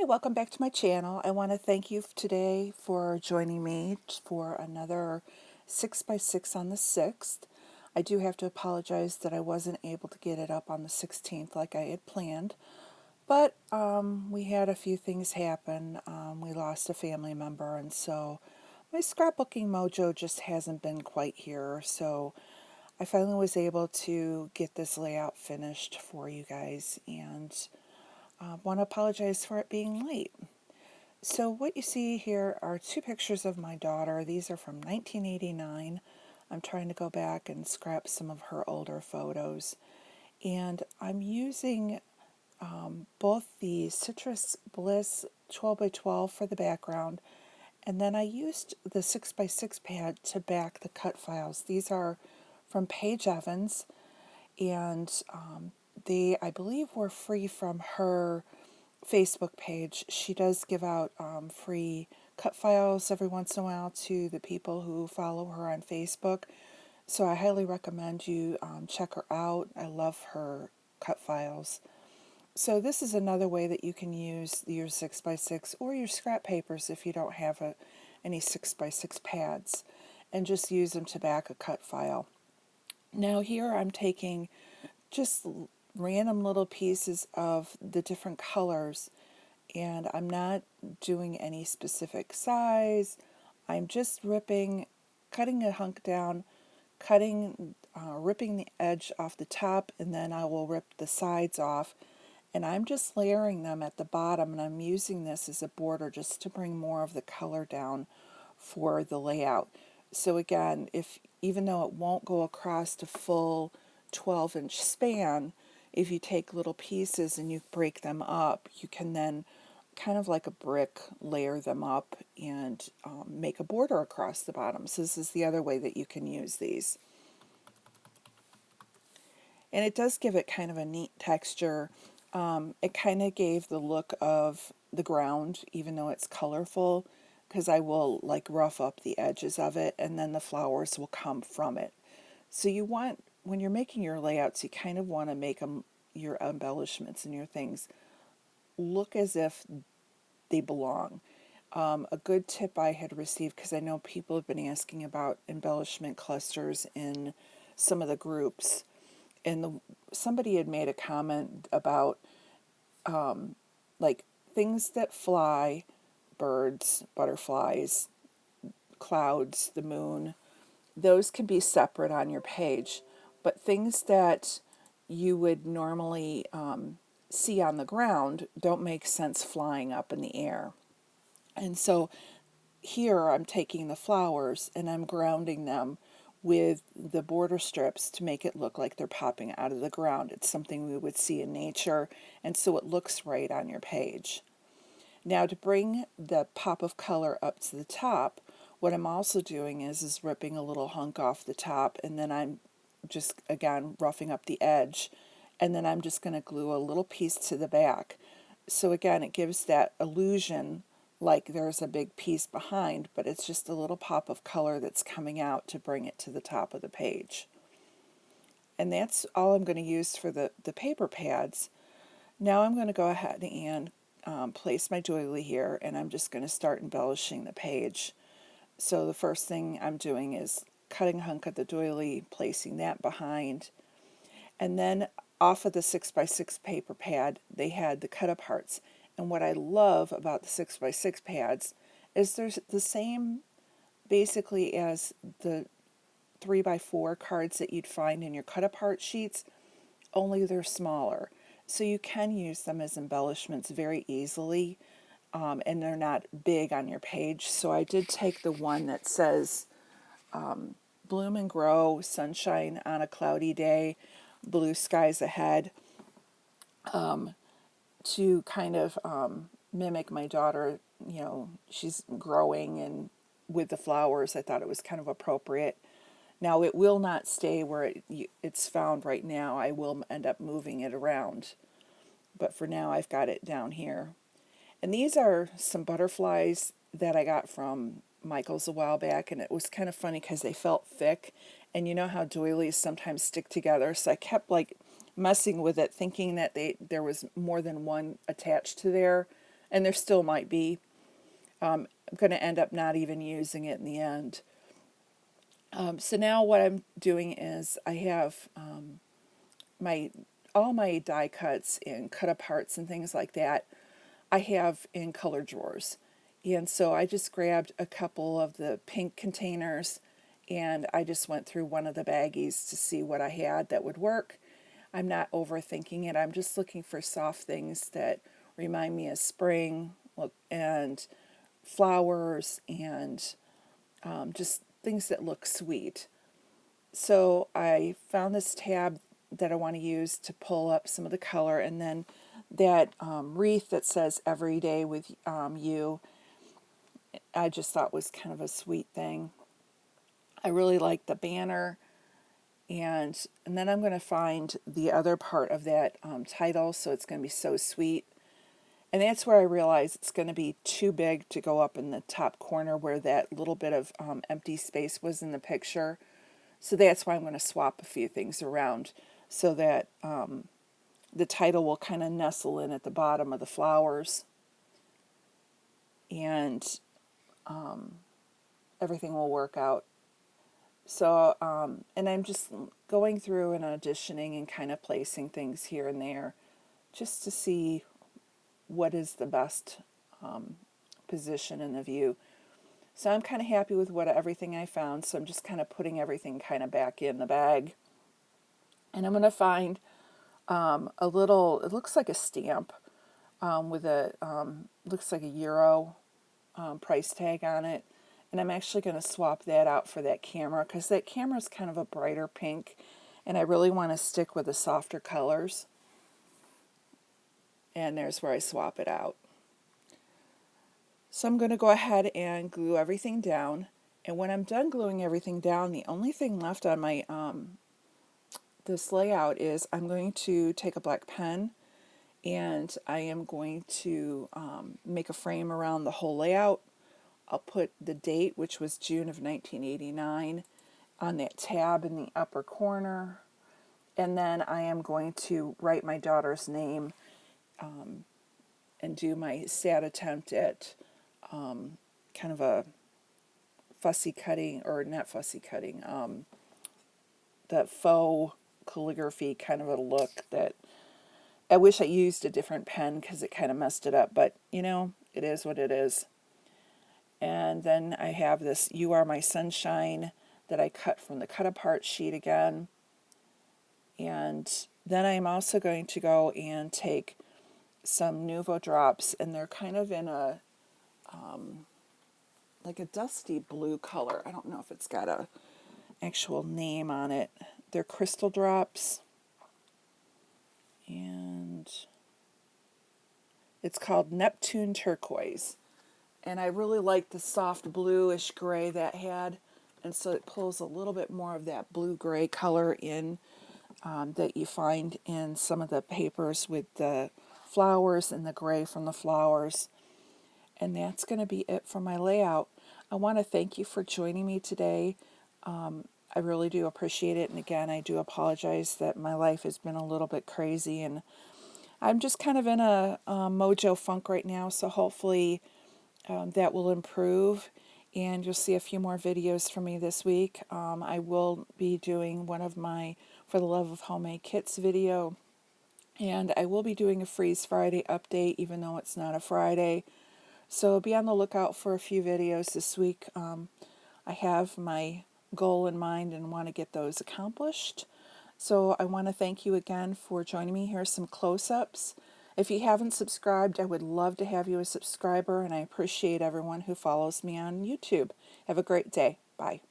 Hi, welcome back to my channel. I want to thank you today for joining me for another 6x6 on the 6th. I do have to apologize that I wasn't able to get it up on the 16th like I had planned, but we had a few things happen. We lost a family member, and so my scrapbooking mojo just hasn't been quite here, so I finally was able to get this layout finished for you guys, and want to apologize for it being late. So what you see here are two pictures of my daughter. These are from 1989. I'm trying to go back and scrap some of her older photos. And I'm using both the Citrus Bliss 12 by 12 for the background, and then I used the 6 by 6 pad to back the cut files. These are from Paige Evans, and they, I believe, were free from her Facebook page. She does give out free cut files every once in a while to the people who follow her on Facebook. So I highly recommend you check her out. I love her cut files. So this is another way that you can use your 6x6 or your scrap papers if you don't have any 6x6 pads, and just use them to back a cut file. Now here I'm taking just random little pieces of the different colors, and I'm not doing any specific size. I'm just cutting a hunk down, ripping the edge off the top, and then I will rip the sides off. And I'm just layering them at the bottom, and I'm using this as a border just to bring more of the color down for the layout. So again, even though it won't go across a full 12-inch span, if you take little pieces and you break them up, you can then kind of like a brick layer them up and make a border across the bottom. So this is the other way that you can use these. And it does give it kind of a neat texture. It kind of gave the look of the ground, even though it's colorful, because I will like rough up the edges of it, and then the flowers will come from it. So when you're making your layouts, you kind of want to make them, your embellishments and your things, look as if they belong. A good tip I had received, because I know people have been asking about embellishment clusters in some of the groups, and somebody had made a comment about like things that fly, birds, butterflies, clouds, the moon, those can be separate on your page. But things that you would normally see on the ground don't make sense flying up in the air. And so here I'm taking the flowers and I'm grounding them with the border strips to make it look like they're popping out of the ground. It's something we would see in nature, and so it looks right on your page. Now to bring the pop of color up to the top, what I'm also doing is ripping a little hunk off the top, and then I'm just, again, roughing up the edge, and then I'm just going to glue a little piece to the back. So again, it gives that illusion like there's a big piece behind, but it's just a little pop of color that's coming out to bring it to the top of the page. And that's all I'm going to use for the paper pads. Now I'm going to go ahead and place my doily here, and I'm just going to start embellishing the page. So the first thing I'm doing is cutting a hunk of the doily, placing that behind, and then off of the 6x6 paper pad, they had the cut aparts. And what I love about the 6x6 pads is there's the same basically as the 3x4 cards that you'd find in your cut apart sheets, only they're smaller. So you can use them as embellishments very easily, and they're not big on your page. So I did take the one that says bloom and grow, sunshine on a cloudy day, blue skies ahead, to kind of mimic my daughter. She's growing, and with the flowers, I thought it was kind of appropriate. Now, it will not stay where it's found right now. I will end up moving it around. But for now, I've got it down here. And these are some butterflies that I got from Michael's a while back, and it was kind of funny because they felt thick. And you know how doilies sometimes stick together, so I kept like messing with it, thinking that there was more than one attached to there, And there still might be. I'm going to end up not even using it in the end. So now what I'm doing is I have my all my die cuts and cut aparts and things like that I have in color drawers. And so I just grabbed a couple of the pink containers and I just went through one of the baggies to see what I had that would work. I'm not overthinking it. I'm just looking for soft things that remind me of spring and flowers and just things that look sweet. So I found this tab that I want to use to pull up some of the color, and then that wreath that says "Every Day with You," I just thought was kind of a sweet thing. I really like the banner, and then I'm going to find the other part of that title, so it's going to be "So Sweet." And that's where I realize it's going to be too big to go up in the top corner where that little bit of empty space was in the picture. So that's why I'm going to swap a few things around so that the title will kind of nestle in at the bottom of the flowers and everything will work out. So, and I'm just going through and auditioning and kind of placing things here and there just to see what is the best position in the view. So I'm kind of happy with everything I found. So I'm just kind of putting everything kind of back in the bag. And I'm going to find a little, it looks like a stamp with a, looks like a euro price tag on it. And I'm actually going to swap that out for that camera because that camera is kind of a brighter pink. And I really want to stick with the softer colors. And there's where I swap it out. So I'm going to go ahead and glue everything down. And when I'm done gluing everything down, the only thing left on my this layout is I'm going to take a black pen and I am going to make a frame around the whole layout. I'll put the date, which was June of 1989, on that tab in the upper corner. And then I am going to write my daughter's name and do my sad attempt at kind of a fussy cutting, or not fussy cutting, that faux calligraphy kind of a look that I wish I used a different pen because it kind of messed it up, but you know, it is what it is. And then I have this "You Are My Sunshine" that I cut from the cut apart sheet again. And then I'm also going to go and take some Nuvo drops, and they're kind of in a like a dusty blue color. I don't know if it's got a actual name on it. They're crystal drops, and it's called Neptune Turquoise. And I really like the soft bluish gray that had, and so it pulls a little bit more of that blue-gray color in that you find in some of the papers with the flowers and the gray from the flowers. And that's going to be it for my layout. I want to thank you for joining me today. I really do appreciate it. And again, I do apologize that my life has been a little bit crazy and I'm just kind of in a mojo funk right now. So hopefully that will improve and you'll see a few more videos from me this week. I will be doing one of my For the Love of Homemade Kits video, and I will be doing a Freeze Friday update even though it's not a Friday. So be on the lookout for a few videos this week. I have my goal in mind and want to get those accomplished. So I want to thank you again for joining me. Here's some close-ups. If you haven't subscribed, I would love to have you a subscriber, and I appreciate everyone who follows me on YouTube. Have a great day. Bye.